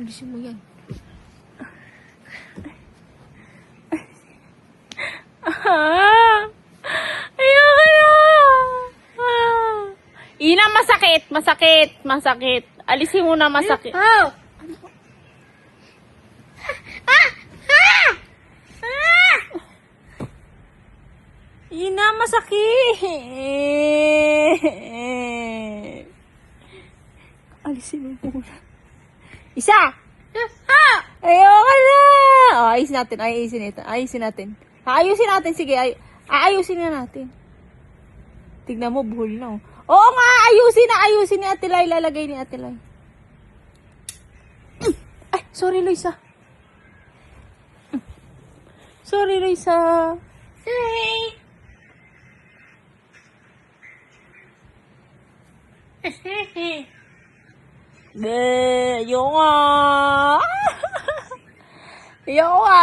Alisin mo yan. Ayoko na. Ina, masakit. Masakit. Masakit. Alisin mo na, masakit. Oh! Ina, masakit. Alisin mo muna. Isa! Ayoko na! Oh, ayusin natin. Ayusin natin. Ayusin natin. Sige, aayusin na natin. Tignan mo, buhol na. Oo nga, ayusin ni Ate Lai. Lalagay ni Ate Lai. Ay, sorry, Loisa. Sorry, Loisa. Sorry. Ayoko nga. Ayoko nga.